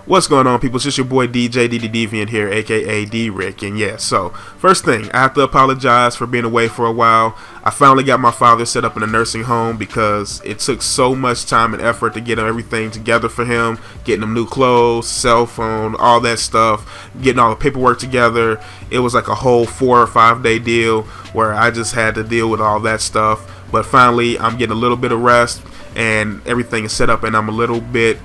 What's going on, people? It's just your boy DJ DD Deviant here, aka D-Rick. And yeah, so first thing, I have to apologize for being away for a while. I finally got my father set up in a nursing home because it took so much time and effort to get everything together for him, getting him new clothes, cell phone, all that stuff, getting all the paperwork together. It was like a whole 4 or 5 day deal where I just had to deal with all that stuff. But finally, I'm getting a little bit of rest and everything is set up, and I'm a little bit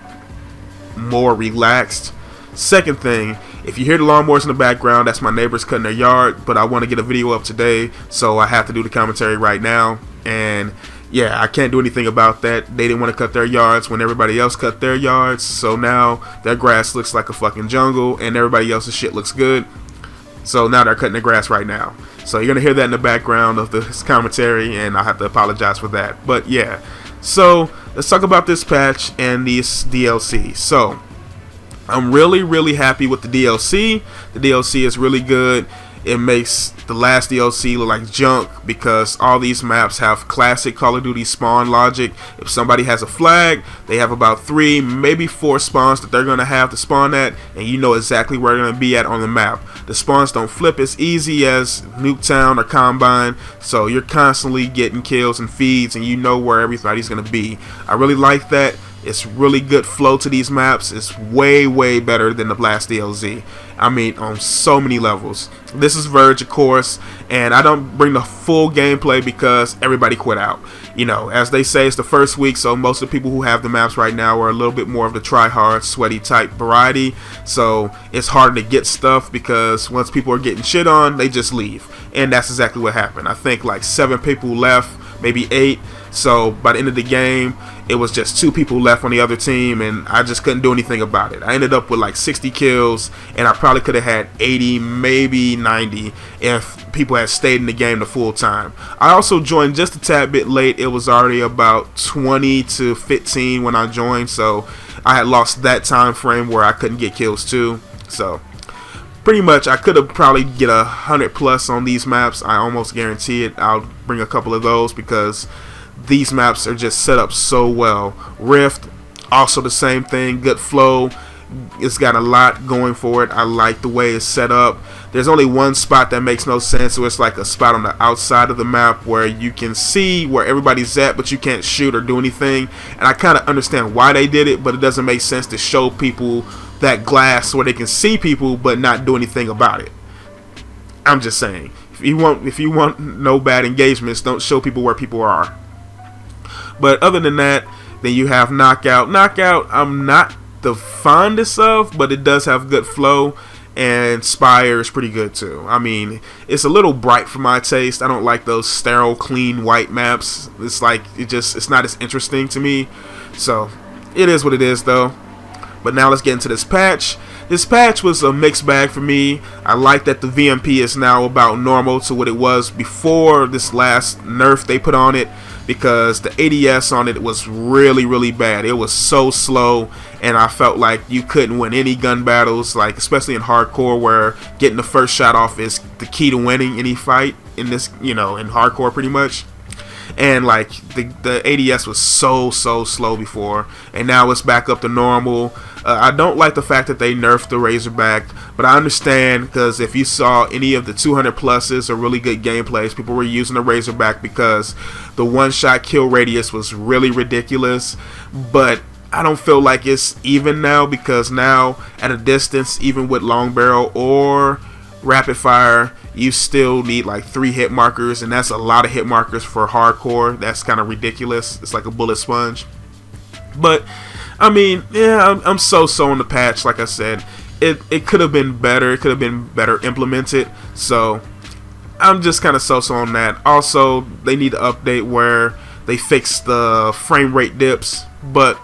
more relaxed. Second thing, if you hear the lawnmowers in the background, that's my neighbors cutting their yard, but I want to get a video up today, so I have to do the commentary right now. And yeah, I can't do anything about that. They didn't want to cut their yards when everybody else cut their yards, so now their grass looks like a fucking jungle and everybody else's shit looks good. So now they're cutting the grass right now, so you're gonna hear that in the background of this commentary, and I have to apologize for that. But yeah, so let's talk about this patch and this DLC. So I'm really happy with the DLC. The DLC is really good. It makes the last DLC look like junk because all these maps have classic Call of Duty spawn logic. If somebody has a flag, they have about 3, maybe 4 spawns that they're going to have to spawn at, and you know exactly where they're going to be at on the map. The spawns don't flip as easy as Nuketown or Combine, so you're constantly getting kills and feeds, and you know where everybody's going to be. I really like that. It's really good flow to these maps. It's way better than the last DLC. I mean, on so many levels. This is Verge, of course, and I don't bring the full gameplay because everybody quit out. You know, as they say, it's the first week, so most of the people who have the maps right now are a little bit more of the try-hard, sweaty type variety. So it's hard to get stuff because once people are getting shit on, they just leave. And that's exactly what happened. I think like 7 people left, maybe 8. So by the end of the game, it was just 2 people left on the other team, and I just couldn't do anything about it. I ended up with like 60 kills, and I probably could have had 80, maybe 90 if people had stayed in the game the full time. I also joined just a tad bit late. It was already about 20 to 15 when I joined, so I had lost that time frame where I couldn't get kills too. So pretty much I could have probably get 100 plus on these maps. I almost guarantee it. I'll bring a couple of those because these maps are just set up so well. Rift, also the same thing, good flow. It's got a lot going for it. I like the way it's set up. There's only one spot that makes no sense, so it's like a spot on the outside of the map where you can see where everybody's at, but you can't shoot or do anything. And I kind of understand why they did it, but it doesn't make sense to show people that glass where they can see people but not do anything about it. I'm just saying, if you want no bad engagements, don't show people where people are. But other than that, then you have Knockout. Knockout, I'm not the fondest of, but it does have good flow, and Spire is pretty good too. I mean, it's a little bright for my taste. I don't like those sterile, clean white maps. It's like it's not as interesting to me. So it is what it is, though. But now let's get into this patch. This patch was a mixed bag for me. I like that the VMP is now about normal to what it was before this last nerf they put on it, because the ADS on it was really bad. It was so slow, and I felt like you couldn't win any gun battles, like especially in hardcore, where getting the first shot off is the key to winning any fight in this, you know, in hardcore pretty much. And like the ADS was so slow before, and now it's back up to normal. I don't like the fact that they nerfed the Razorback, but I understand, because if you saw any of the 200 pluses or really good gameplays, people were using the Razorback because the one-shot kill radius was really ridiculous. But I don't feel like it's even now, because now at a distance, even with long barrel or rapid fire, you still need like 3 hit markers, and that's a lot of hit markers for hardcore. That's kind of ridiculous. It's like a bullet sponge. But I mean, yeah, I'm so on the patch. Like I said, it could have been better. It could have been better implemented. So I'm just kind of so on that. Also, they need to update where they fix the frame rate dips. But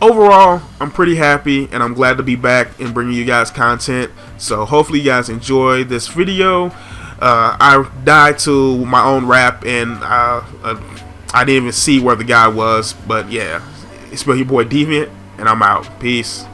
overall, I'm pretty happy, and I'm glad to be back and bringing you guys content. So hopefully you guys enjoy this video. I died to my own rap, and I didn't even see where the guy was. But yeah, it's been your boy Deviant, and I'm out. Peace.